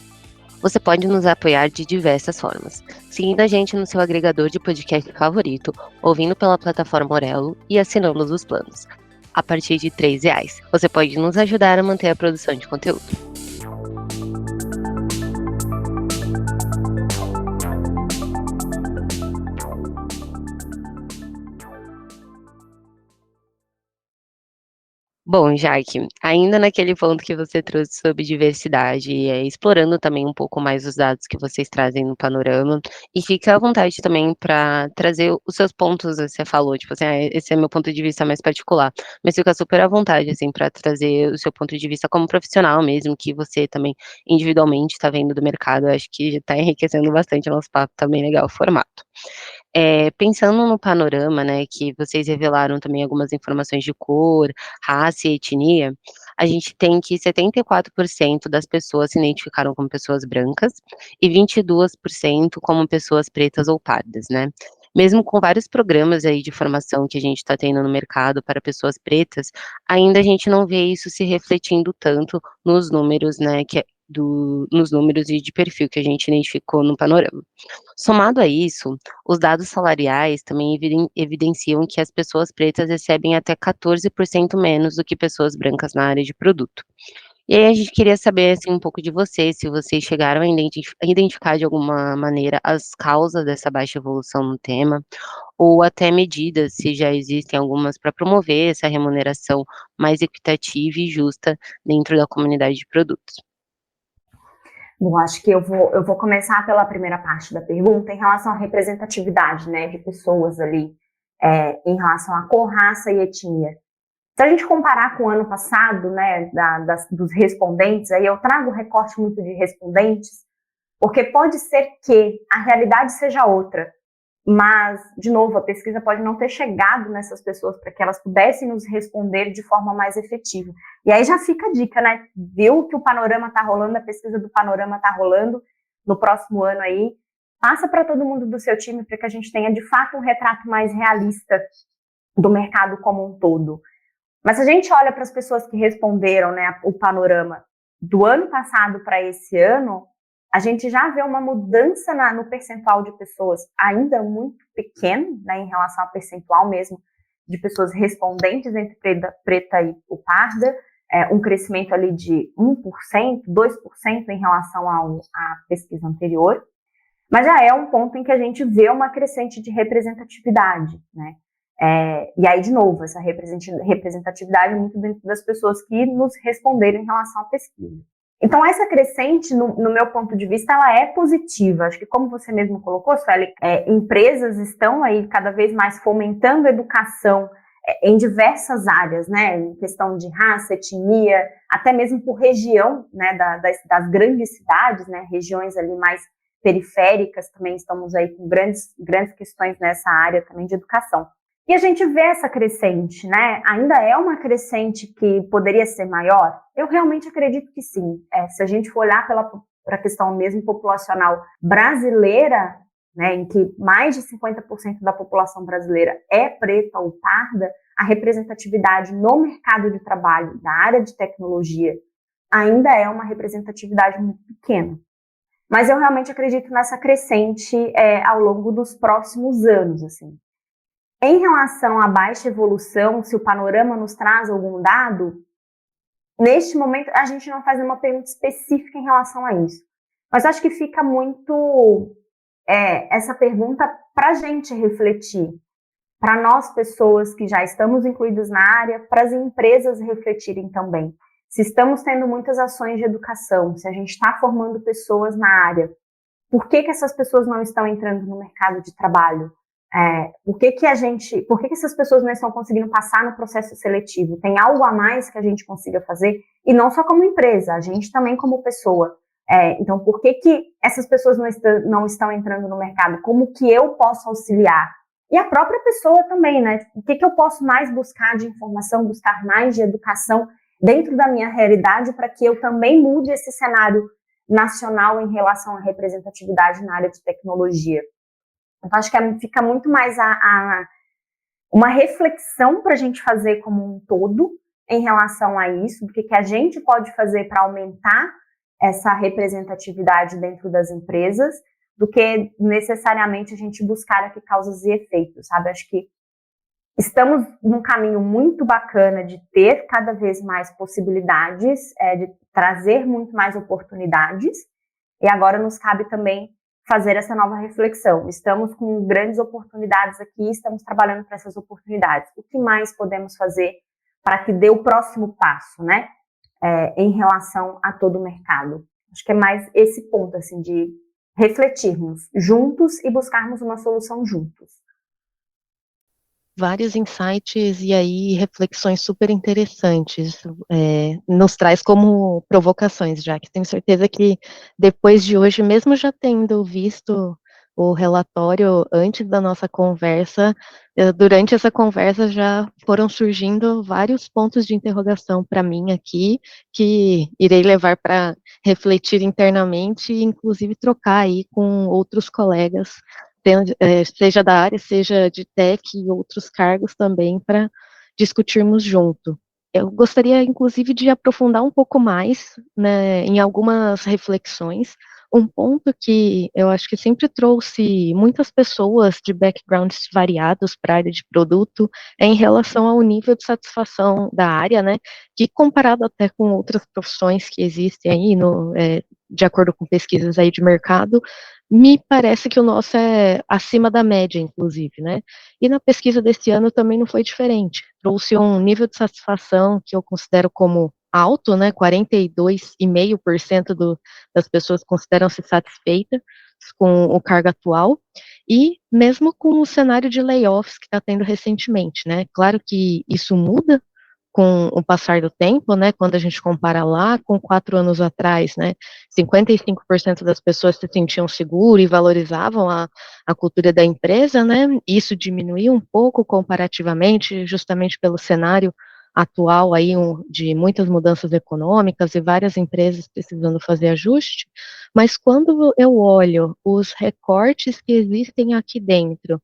Você pode nos apoiar de diversas formas, seguindo a gente no seu agregador de podcast favorito, ouvindo pela plataforma Orelo e assinando os planos. A partir de R$3, você pode nos ajudar a manter a produção de conteúdo. Bom, Jaque, ainda naquele ponto que você trouxe sobre diversidade, explorando também um pouco mais os dados que vocês trazem no panorama, e fica à vontade também para trazer os seus pontos, você falou, tipo assim, esse é meu ponto de vista mais particular, mas fica super à vontade, assim, para trazer o seu ponto de vista como profissional mesmo, que você também individualmente está vendo do mercado, acho que está enriquecendo bastante o nosso papo, tá bem legal o formato. Pensando no panorama, né, que vocês revelaram também algumas informações de cor, raça e etnia, a gente tem que 74% das pessoas se identificaram como pessoas brancas e 22% como pessoas pretas ou pardas, né. Mesmo com vários programas aí de formação que a gente está tendo no mercado para pessoas pretas, ainda a gente não vê isso se refletindo tanto nos números, né, nos números e de perfil que a gente identificou no panorama. Somado a isso, os dados salariais também evidenciam que as pessoas pretas recebem até 14% menos do que pessoas brancas na área de produto. E aí a gente queria saber, assim, um pouco de vocês, se vocês chegaram a identificar de alguma maneira as causas dessa baixa evolução no tema, ou até medidas, se já existem algumas para promover essa remuneração mais equitativa e justa dentro da comunidade de produtos. Bom, acho que eu vou começar pela primeira parte da pergunta em relação à representatividade, né, de pessoas ali, em relação à cor, raça e etnia. Se a gente comparar com o ano passado, né, dos respondentes, aí eu trago o recorte muito de respondentes, porque pode ser que a realidade seja outra, mas, de novo, a pesquisa pode não ter chegado nessas pessoas para que elas pudessem nos responder de forma mais efetiva. E aí já fica a dica, né? Viu que o panorama está rolando, a pesquisa do panorama está rolando no próximo ano aí. Passa para todo mundo do seu time para que a gente tenha, de fato, um retrato mais realista do mercado como um todo. Mas se a gente olha para as pessoas que responderam, né, o panorama do ano passado para esse ano, a gente já vê uma mudança no percentual de pessoas ainda muito pequeno, né, em relação ao percentual mesmo de pessoas respondentes entre preta e parda, um crescimento ali de 1%, 2% em relação à pesquisa anterior, mas já é um ponto em que a gente vê uma crescente de representatividade, né? E aí, de novo, essa representatividade muito dentro das pessoas que nos responderam em relação à pesquisa. Então, essa crescente, no meu ponto de vista, ela é positiva. Acho que, como você mesmo colocou, Sueli, empresas estão aí cada vez mais fomentando a educação em diversas áreas, né? Em questão de raça, etnia, até mesmo por região, né? Das grandes cidades, né? Regiões ali mais periféricas também estamos aí com grandes questões nessa área também de educação. E a gente vê essa crescente, né? Ainda é uma crescente que poderia ser maior? Eu realmente acredito que sim. Se a gente for olhar para a questão mesmo populacional brasileira, né, em que mais de 50% da população brasileira é preta ou parda, a representatividade no mercado de trabalho da área de tecnologia ainda é uma representatividade muito pequena. Mas eu realmente acredito nessa crescente ao longo dos próximos anos, assim. Em relação à baixa evolução, se o panorama nos traz algum dado, neste momento a gente não faz nenhuma pergunta específica em relação a isso. Mas acho que fica muito essa pergunta para a gente refletir, para nós pessoas que já estamos incluídas na área, para as empresas refletirem também. Se estamos tendo muitas ações de educação, se a gente está formando pessoas na área, por que essas pessoas não estão entrando no mercado de trabalho? Por que essas pessoas não estão conseguindo passar no processo seletivo? Tem algo a mais que a gente consiga fazer? E não só como empresa, a gente também como pessoa. Então, por que essas pessoas não estão entrando no mercado? Como que eu posso auxiliar? E a própria pessoa também, né? O que eu posso mais buscar de informação, buscar mais de educação dentro da minha realidade para que eu também mude esse cenário nacional em relação à representatividade na área de tecnologia? Então, acho que fica muito mais uma reflexão para a gente fazer como um todo em relação a isso, do que a gente pode fazer para aumentar essa representatividade dentro das empresas do que necessariamente a gente buscar aqui causas e efeitos, sabe? Acho que estamos num caminho muito bacana de ter cada vez mais possibilidades, de trazer muito mais oportunidades, e agora nos cabe também fazer essa nova reflexão. Estamos com grandes oportunidades aqui, estamos trabalhando para essas oportunidades. O que mais podemos fazer para que dê o próximo passo, né? Em relação a todo o mercado. Acho que é mais esse ponto, assim, de refletirmos juntos e buscarmos uma solução juntos. Vários insights e aí reflexões super interessantes, nos traz como provocações, já que tenho certeza que depois de hoje, mesmo já tendo visto o relatório antes da nossa conversa, durante essa conversa já foram surgindo vários pontos de interrogação para mim aqui, que irei levar para refletir internamente e inclusive trocar aí com outros colegas, seja da área, seja de tech e outros cargos também, para discutirmos junto. Eu gostaria, inclusive, de aprofundar um pouco mais, né, em algumas reflexões. Um ponto que eu acho que sempre trouxe muitas pessoas de backgrounds variados para a área de produto é em relação ao nível de satisfação da área, né, que comparado até com outras profissões que existem aí, de acordo com pesquisas aí de mercado, me parece que o nosso é acima da média, inclusive, né? E na pesquisa desse ano também não foi diferente. Trouxe um nível de satisfação que eu considero como alto, né? 42,5% das pessoas consideram-se satisfeitas com o cargo atual, e mesmo com o cenário de layoffs que está tendo recentemente, né? Claro que isso muda com o passar do tempo, né, quando a gente compara lá com 4 anos atrás, né, 55% das pessoas se sentiam seguras e valorizavam a cultura da empresa, né, isso diminuiu um pouco comparativamente, justamente pelo cenário atual aí de muitas mudanças econômicas e várias empresas precisando fazer ajuste, mas quando eu olho os recortes que existem aqui dentro,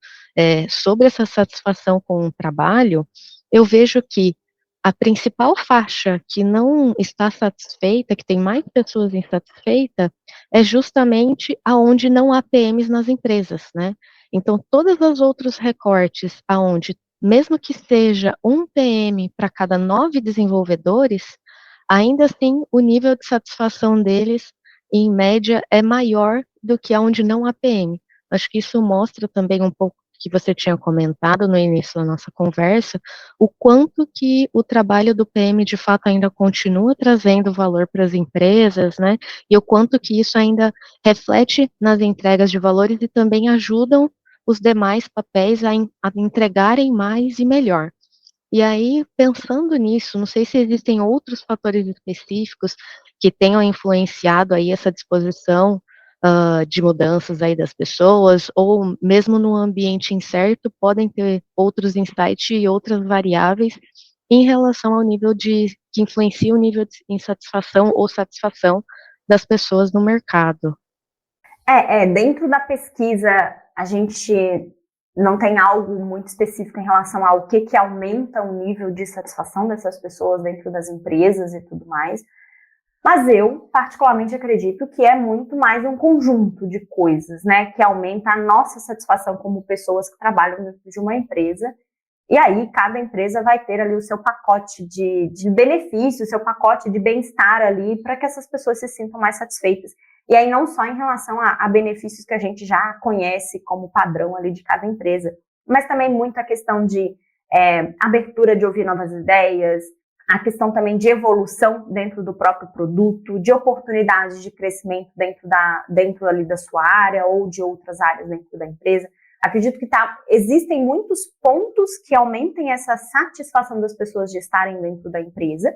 sobre essa satisfação com o trabalho, eu vejo que a principal faixa que não está satisfeita, que tem mais pessoas insatisfeitas, é justamente aonde não há PMs nas empresas, né? Então, todos os outros recortes aonde, mesmo que seja um PM para cada 9 desenvolvedores, ainda assim o nível de satisfação deles, em média, é maior do que aonde não há PM. Acho que isso mostra também um pouco que você tinha comentado no início da nossa conversa, o quanto que o trabalho do PM de fato ainda continua trazendo valor para as empresas, né? E o quanto que isso ainda reflete nas entregas de valores e também ajudam os demais papéis a entregarem mais e melhor. E aí, pensando nisso, não sei se existem outros fatores específicos que tenham influenciado aí essa disposição de mudanças aí das pessoas, ou mesmo no ambiente incerto, podem ter outros insights e outras variáveis em relação ao nível que influencia o nível de insatisfação ou satisfação das pessoas no mercado. Dentro da pesquisa, a gente não tem algo muito específico em relação ao que aumenta o nível de satisfação dessas pessoas dentro das empresas e tudo mais, mas eu, particularmente, acredito que é muito mais um conjunto de coisas, né, que aumenta a nossa satisfação como pessoas que trabalham dentro de uma empresa, e aí cada empresa vai ter ali o seu pacote de benefícios, o seu pacote de bem-estar ali, para que essas pessoas se sintam mais satisfeitas. E aí não só em relação a benefícios que a gente já conhece como padrão ali de cada empresa, mas também muito a questão de abertura de ouvir novas ideias, a questão também de evolução dentro do próprio produto, de oportunidades de crescimento dentro ali da sua área ou de outras áreas dentro da empresa. Acredito que existem muitos pontos que aumentem essa satisfação das pessoas de estarem dentro da empresa,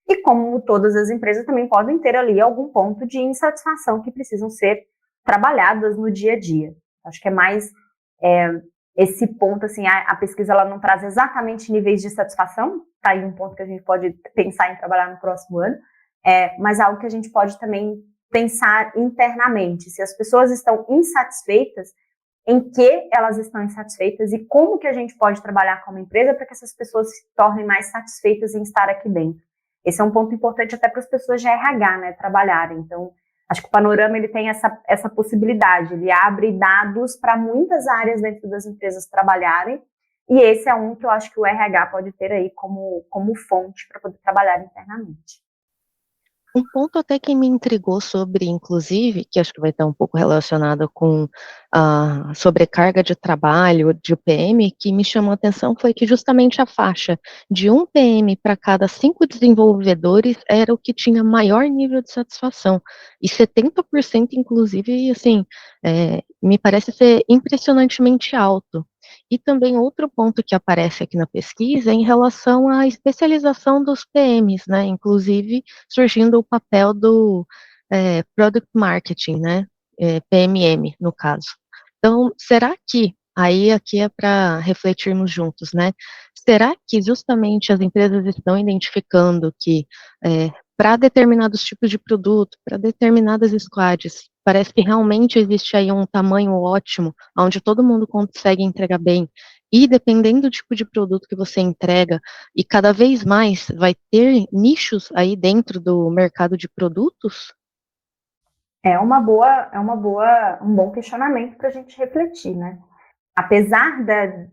e como todas as empresas também podem ter ali algum ponto de insatisfação que precisam ser trabalhadas no dia a dia. Acho que é mais esse ponto, assim, a pesquisa ela não traz exatamente níveis de satisfação, tá aí um ponto que a gente pode pensar em trabalhar no próximo ano, mas algo que a gente pode também pensar internamente, se as pessoas estão insatisfeitas, em que elas estão insatisfeitas e como que a gente pode trabalhar como empresa para que essas pessoas se tornem mais satisfeitas em estar aqui dentro. esse é um ponto importante até para as pessoas de RH, né, trabalharem. Então, acho que o Panorama ele tem essa possibilidade, ele abre dados para muitas áreas dentro das empresas trabalharem, e esse é um que eu acho que o RH pode ter aí como fonte para poder trabalhar internamente. Um ponto até que me intrigou sobre, inclusive, que acho que vai estar um pouco relacionado com a sobrecarga de trabalho de PM, que me chamou a atenção foi que justamente a faixa de um PM para cada 5 desenvolvedores era o que tinha maior nível de satisfação. E 70%, inclusive, assim, me parece ser impressionantemente alto. E também outro ponto que aparece aqui na pesquisa é em relação à especialização dos PMs, né? Inclusive surgindo o papel do Product Marketing, né? PMM, no caso. Então, será que, aí aqui é para refletirmos juntos, né? Será que justamente as empresas estão identificando que para determinados tipos de produto, para determinadas squads, parece que realmente existe aí um tamanho ótimo, onde todo mundo consegue entregar bem, e dependendo do tipo de produto que você entrega, e cada vez mais vai ter nichos aí dentro do mercado de produtos? Um bom questionamento para a gente refletir, né? Apesar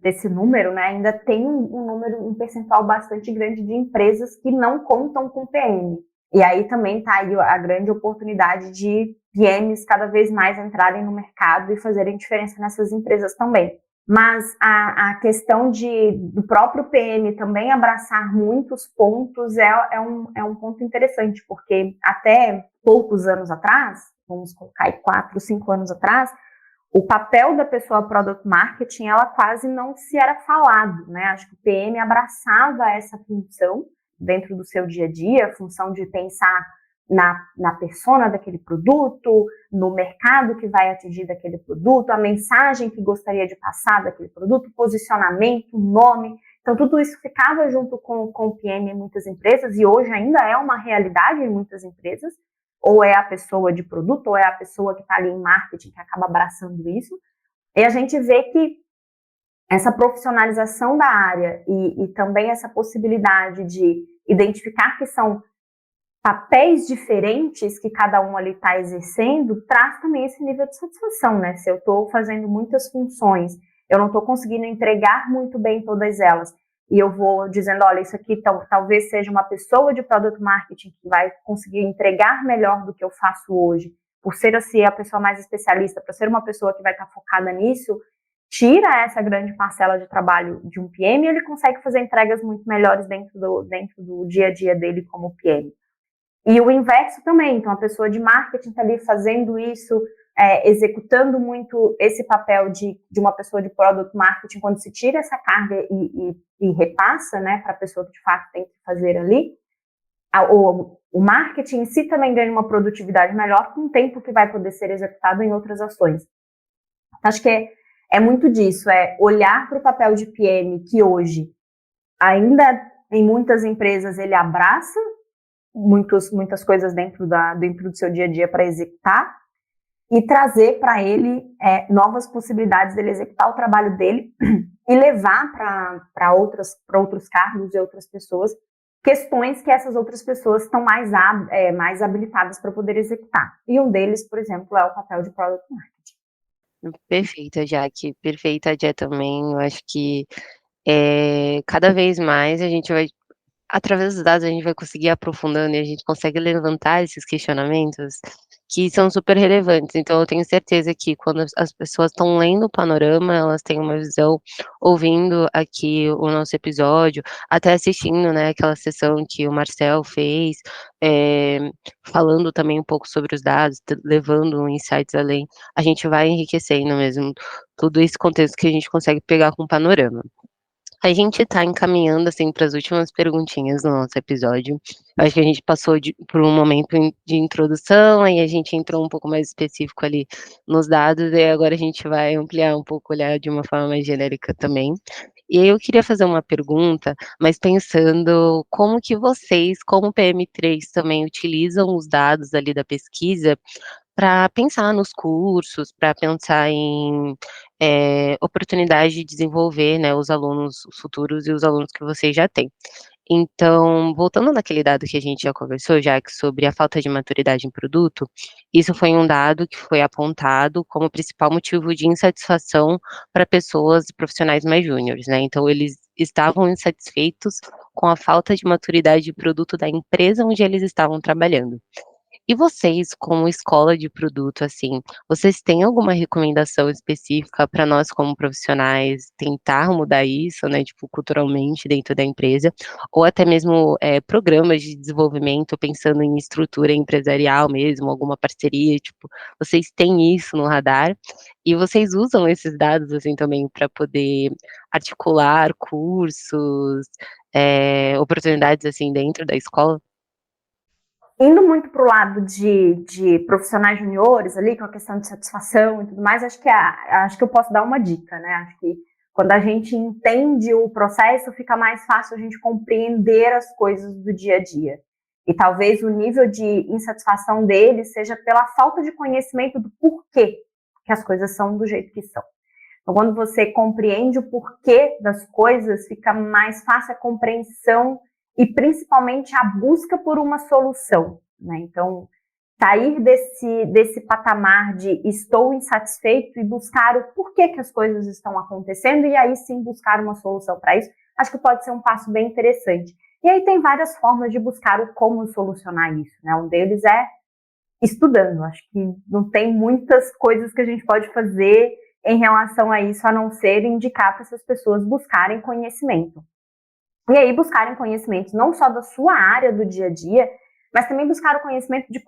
desse número, né, ainda tem um percentual bastante grande de empresas que não contam com PM. E aí também está aí a grande oportunidade de PMs cada vez mais entrarem no mercado e fazerem diferença nessas empresas também. Mas a questão do próprio PM também abraçar muitos pontos é um ponto interessante, porque até poucos anos atrás, vamos colocar aí 4, 5 anos atrás, o papel da pessoa Product Marketing, ela quase não se era falado, né? Acho que o PM abraçava essa função dentro do seu dia a dia, a função de pensar na persona daquele produto, no mercado que vai atingir daquele produto, a mensagem que gostaria de passar daquele produto, posicionamento, nome. Então, tudo isso ficava junto com o PM em muitas empresas, e hoje ainda é uma realidade em muitas empresas, ou é a pessoa de produto, ou é a pessoa que está ali em marketing que acaba abraçando isso. E a gente vê que essa profissionalização da área e também essa possibilidade de identificar que são papéis diferentes que cada um ali está exercendo, traz também esse nível de satisfação, né? Se eu estou fazendo muitas funções, eu não estou conseguindo entregar muito bem todas elas, e eu vou dizendo, olha, isso aqui talvez seja uma pessoa de Product Marketing que vai conseguir entregar melhor do que eu faço hoje, por ser assim a pessoa mais especialista, por ser uma pessoa que vai estar focada nisso, tira essa grande parcela de trabalho de um PM e ele consegue fazer entregas muito melhores dentro do dia a dia dele como PM. E o inverso também, então a pessoa de marketing está ali fazendo isso, executando muito esse papel de uma pessoa de product marketing, quando se tira essa carga e repassa, né, para a pessoa que de fato tem que fazer ali, o marketing em si também ganha uma produtividade melhor com o tempo que vai poder ser executado em outras ações. Acho que é muito disso, é olhar para o papel de PM, que hoje ainda em muitas empresas ele abraça muitas coisas dentro do seu dia a dia para executar, e trazer para ele novas possibilidades dele executar o trabalho dele e levar para outros cargos e outras pessoas questões que essas outras pessoas estão mais habilitadas para poder executar. E um deles, por exemplo, é o papel de Product Marketing. Perfeita, Jaque. Perfeita, Jé, também. Eu acho que cada vez mais a gente vai, através dos dados, a gente vai conseguir ir aprofundando e a gente consegue levantar esses questionamentos que são super relevantes. Então, eu tenho certeza que quando as pessoas estão lendo o panorama, elas têm uma visão, ouvindo aqui o nosso episódio, até assistindo, né, aquela sessão que o Marcel fez, falando também um pouco sobre os dados, levando insights além, a gente vai enriquecendo mesmo todo esse contexto que a gente consegue pegar com o panorama. A gente tá encaminhando, assim, para as últimas perguntinhas do nosso episódio. Eu acho que a gente passou por um momento de introdução, aí a gente entrou um pouco mais específico ali nos dados, e agora a gente vai ampliar um pouco, olhar de uma forma mais genérica também. E aí eu queria fazer uma pergunta, mas pensando como que vocês, como PM3, também utilizam os dados ali da pesquisa para pensar nos cursos, para pensar em oportunidade de desenvolver, né, os alunos futuros e os alunos que vocês já têm. Então, voltando naquele dado que a gente já conversou, já que sobre a falta de maturidade em produto, isso foi um dado que foi apontado como principal motivo de insatisfação para pessoas e profissionais mais júniores, né? Então, eles estavam insatisfeitos com a falta de maturidade de produto da empresa onde eles estavam trabalhando. E vocês, como escola de produto, assim, vocês têm alguma recomendação específica para nós como profissionais tentar mudar isso, né, tipo, culturalmente dentro da empresa, ou até mesmo, programas de desenvolvimento pensando em estrutura empresarial mesmo, alguma parceria, tipo, vocês têm isso no radar? E vocês usam esses dados, assim, também para poder articular cursos, oportunidades, assim, dentro da escola? Indo muito para o lado de profissionais juniores ali, com a questão de satisfação e tudo mais, acho que eu posso dar uma dica, né? Acho que quando a gente entende o processo, fica mais fácil a gente compreender as coisas do dia a dia. E talvez o nível de insatisfação deles seja pela falta de conhecimento do porquê que as coisas são do jeito que são. Então, quando você compreende o porquê das coisas, fica mais fácil a compreensão e principalmente a busca por uma solução, né? Então, sair desse patamar de estou insatisfeito e buscar o porquê que as coisas estão acontecendo e aí sim buscar uma solução para isso, acho que pode ser um passo bem interessante. E aí tem várias formas de buscar o como solucionar isso, né? Um deles é estudando. Acho que não tem muitas coisas que a gente pode fazer em relação a isso, a não ser indicar para essas pessoas buscarem conhecimento. E aí buscarem conhecimento não só da sua área do dia a dia, mas também buscar o conhecimento de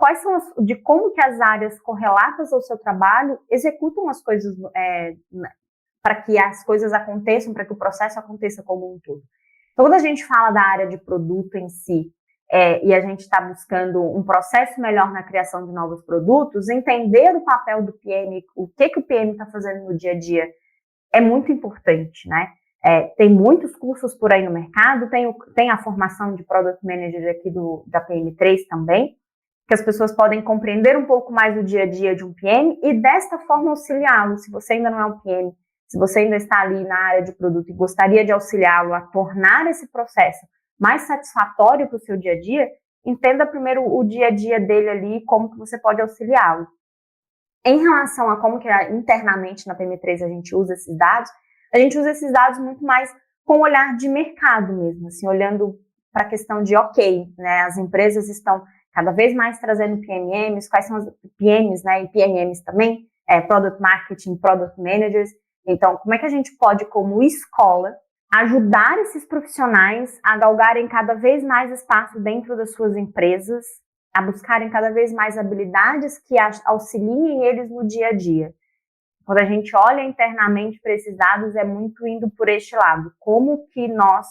de como que as áreas correlatas ao seu trabalho executam as coisas para que as coisas aconteçam, para que o processo aconteça como um todo. Então, quando a gente fala da área de produto em si, e a gente está buscando um processo melhor na criação de novos produtos, entender o papel do PM, o que o PM está fazendo no dia a dia, é muito importante, né? Tem muitos cursos por aí no mercado, tem a formação de Product Manager aqui da PM3 também, que as pessoas podem compreender um pouco mais o dia a dia de um PM e desta forma auxiliá-lo. Se você ainda não é um PM, se você ainda está ali na área de produto e gostaria de auxiliá-lo a tornar esse processo mais satisfatório para o seu dia a dia, entenda primeiro o dia a dia dele ali e como que você pode auxiliá-lo. Em relação a como que internamente na PM3 a gente usa esses dados muito mais com o olhar de mercado mesmo, assim, olhando para a questão de né, as empresas estão cada vez mais trazendo PMMs, quais são as PMs, né, e PMMs também, Product Marketing, Product Managers. Então, como é que a gente pode, como escola, ajudar esses profissionais a galgarem cada vez mais espaço dentro das suas empresas, a buscarem cada vez mais habilidades que auxiliem eles no dia a dia. Quando a gente olha internamente para esses dados, é muito indo por este lado. Como que nós,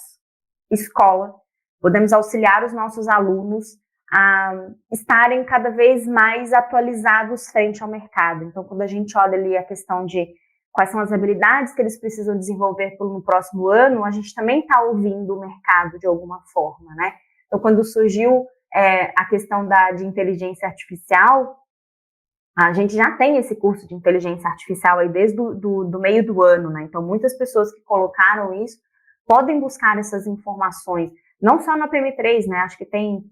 escola, podemos auxiliar os nossos alunos a estarem cada vez mais atualizados frente ao mercado. Então, quando a gente olha ali a questão de quais são as habilidades que eles precisam desenvolver no próximo ano, a gente também está ouvindo o mercado de alguma forma, né? Então, quando surgiu a questão de inteligência artificial, a gente já tem esse curso de inteligência artificial aí desde do meio do ano, né? Então, muitas pessoas que colocaram isso podem buscar essas informações, não só na PM3, né? Acho que tem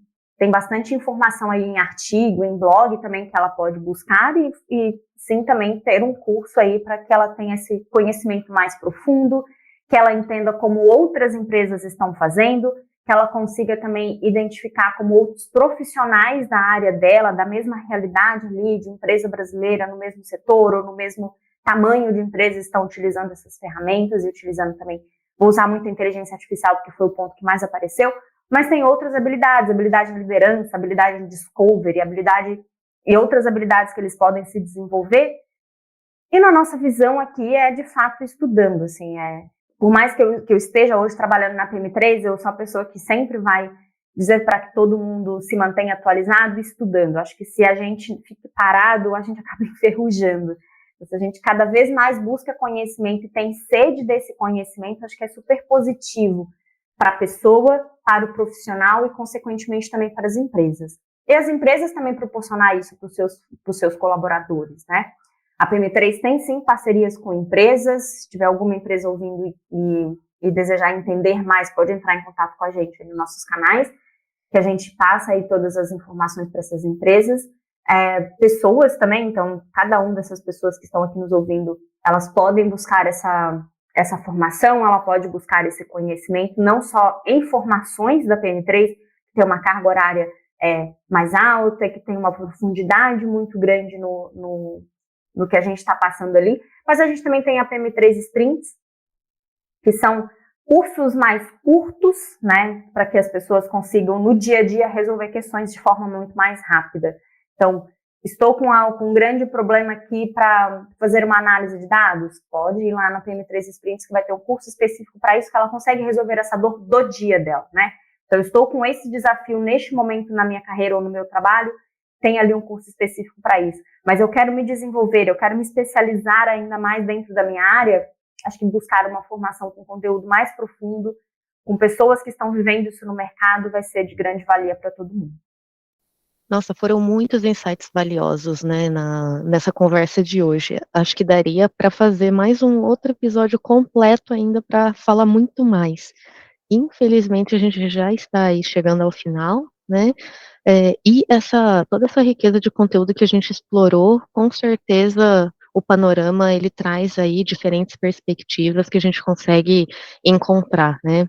bastante informação aí em artigo, em blog também que ela pode buscar e sim também ter um curso aí para que ela tenha esse conhecimento mais profundo, que ela entenda como outras empresas estão fazendo, que ela consiga também identificar como outros profissionais da área dela, da mesma realidade ali, de empresa brasileira no mesmo setor ou no mesmo tamanho de empresa estão utilizando essas ferramentas e utilizando também, vou usar muito a inteligência artificial porque foi o ponto que mais apareceu, mas tem outras habilidades, habilidade de liderança, habilidade de discovery, e outras habilidades que eles podem se desenvolver. E na nossa visão aqui é de fato estudando, assim, por mais que eu esteja hoje trabalhando na PM3, eu sou a pessoa que sempre vai dizer para que todo mundo se mantenha atualizado e estudando. Acho que se a gente fica parado, a gente acaba enferrujando. Se a gente cada vez mais busca conhecimento e tem sede desse conhecimento, acho que é super positivo para a pessoa, para o profissional e, consequentemente, também para as empresas. E as empresas também proporcionar isso para os seus colaboradores, né? A PM3 tem, sim, parcerias com empresas. Se tiver alguma empresa ouvindo e e desejar entender mais, pode entrar em contato com a gente nos nossos canais, que a gente passa aí todas as informações para essas empresas. Pessoas também, então cada uma dessas pessoas que estão aqui nos ouvindo, elas podem buscar essa formação, ela pode buscar esse conhecimento, não só em formações da PM3, que tem uma carga horária mais alta, que tem uma profundidade muito grande no que a gente está passando ali, mas a gente também tem a PM3 Sprints, que são cursos mais curtos, né, para que as pessoas consigam no dia a dia resolver questões de forma muito mais rápida. Então, estou com um grande problema aqui para fazer uma análise de dados? Pode ir lá na PM3 Sprints, que vai ter um curso específico para isso, que ela consegue resolver essa dor do dia dela, né? Então, eu estou com esse desafio neste momento na minha carreira ou no meu trabalho, tem ali um curso específico para isso. Mas eu quero me desenvolver, eu quero me especializar ainda mais dentro da minha área. Acho que buscar uma formação com conteúdo mais profundo, com pessoas que estão vivendo isso no mercado, vai ser de grande valia para todo mundo. Nossa, foram muitos insights valiosos, né, nessa conversa de hoje. Acho que daria para fazer mais um outro episódio completo ainda para falar muito mais. Infelizmente, a gente já está aí chegando ao final, né? E toda essa riqueza de conteúdo que a gente explorou, com certeza o panorama ele traz aí diferentes perspectivas que a gente consegue encontrar, né?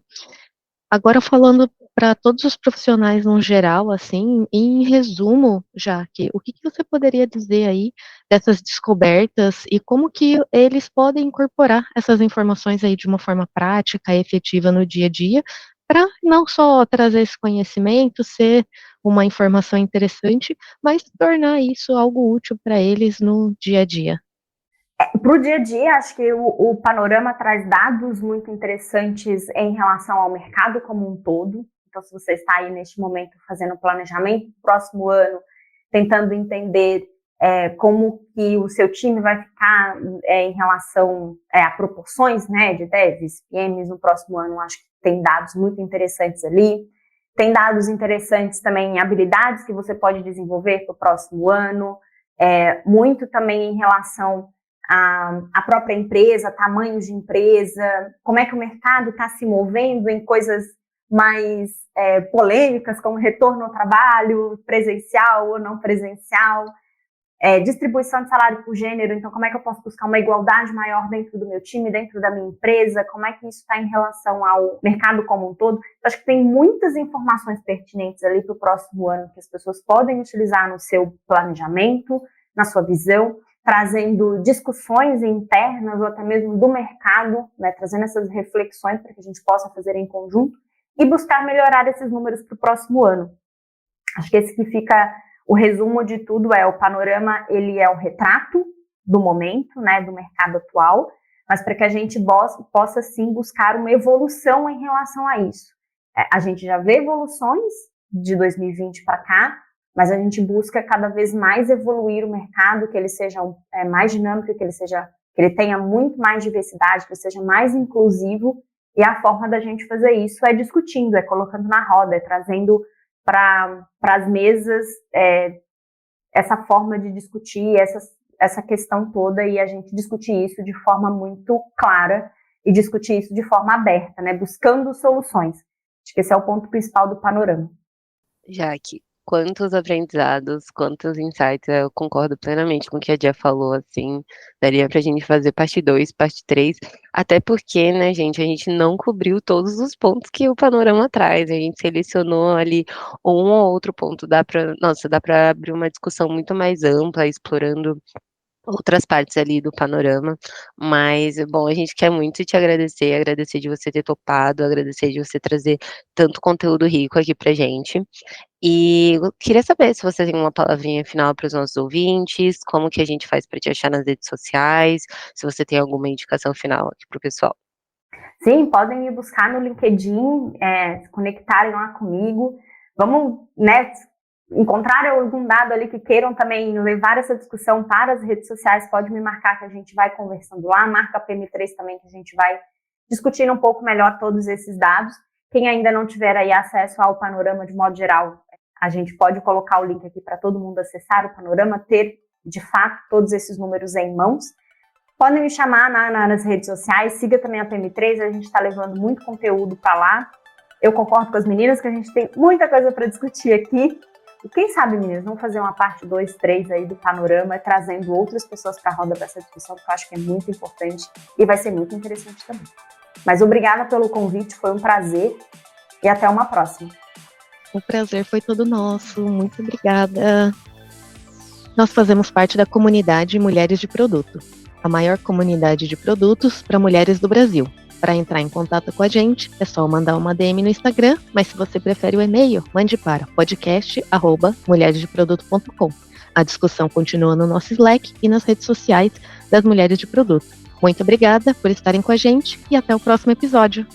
Agora falando para todos os profissionais no geral, assim, em resumo, Jaque, o que você poderia dizer aí dessas descobertas e como que eles podem incorporar essas informações aí de uma forma prática e efetiva no dia a dia, para não só trazer esse conhecimento, ser uma informação interessante, mas tornar isso algo útil para eles no dia a dia? Para o dia a dia, acho que o panorama traz dados muito interessantes em relação ao mercado como um todo. Então, se você está aí neste momento fazendo planejamento do próximo ano, tentando entender como que o seu time vai ficar em relação a proporções, né, de devs, PMs no próximo ano, acho que tem dados muito interessantes ali. Tem dados interessantes também em habilidades que você pode desenvolver para o próximo ano, muito também em relação a própria empresa, tamanhos de empresa, como é que o mercado está se movendo em coisas mais polêmicas, como retorno ao trabalho, presencial ou não presencial, distribuição de salário por gênero, então como é que eu posso buscar uma igualdade maior dentro do meu time, dentro da minha empresa, como é que isso está em relação ao mercado como um todo. Acho que tem muitas informações pertinentes ali para o próximo ano que as pessoas podem utilizar no seu planejamento, na sua visão, trazendo discussões internas ou até mesmo do mercado, né, trazendo essas reflexões para que a gente possa fazer em conjunto e buscar melhorar esses números para o próximo ano. Acho que esse que fica o resumo de tudo o panorama, ele é o retrato do momento, né, do mercado atual, mas para que a gente possa sim buscar uma evolução em relação a isso. A gente já vê evoluções de 2020 para cá, mas a gente busca cada vez mais evoluir o mercado, que ele seja mais dinâmico, que ele tenha muito mais diversidade, que ele seja mais inclusivo, e a forma da gente fazer isso é discutindo, é colocando na roda, é trazendo para as mesas essa forma de discutir essa questão toda, e a gente discutir isso de forma muito clara e discutir isso de forma aberta, né, buscando soluções. Acho que esse é o ponto principal do panorama. Jaque, quantos aprendizados, quantos insights, eu concordo plenamente com o que a Dia falou, assim, daria pra gente fazer parte 2, parte 3, até porque, né, gente, a gente não cobriu todos os pontos que o panorama traz, a gente selecionou ali um ou outro ponto, dá pra abrir uma discussão muito mais ampla, explorando outras partes ali do panorama, mas, bom, a gente quer muito te agradecer de você ter topado, agradecer de você trazer tanto conteúdo rico aqui pra gente. E eu queria saber se você tem uma palavrinha final para os nossos ouvintes, como que a gente faz para te achar nas redes sociais, se você tem alguma indicação final aqui para o pessoal. Sim, podem me buscar no LinkedIn, se conectarem lá comigo. Vamos, né, encontrar algum dado ali que queiram também levar essa discussão para as redes sociais, pode me marcar que a gente vai conversando lá, marca a PM3 também que a gente vai discutindo um pouco melhor todos esses dados. Quem ainda não tiver aí acesso ao panorama de modo geral, a gente pode colocar o link aqui para todo mundo acessar o panorama, ter de fato todos esses números em mãos. Podem me chamar nas redes sociais, siga também a PM3, a gente está levando muito conteúdo para lá. Eu concordo com as meninas que a gente tem muita coisa para discutir aqui. E quem sabe, meninas, vamos fazer uma parte 2, 3 aí do panorama, trazendo outras pessoas para a roda dessa discussão, que eu acho que é muito importante e vai ser muito interessante também. Mas obrigada pelo convite, foi um prazer e até uma próxima. O prazer foi todo nosso, muito obrigada. Nós fazemos parte da comunidade Mulheres de Produto, a maior comunidade de produtos para mulheres do Brasil. Para entrar em contato com a gente, é só mandar uma DM no Instagram, mas se você prefere o e-mail, mande para podcast@mulheresdeproduto.com. A discussão continua no nosso Slack e nas redes sociais das Mulheres de Produto. Muito obrigada por estarem com a gente e até o próximo episódio.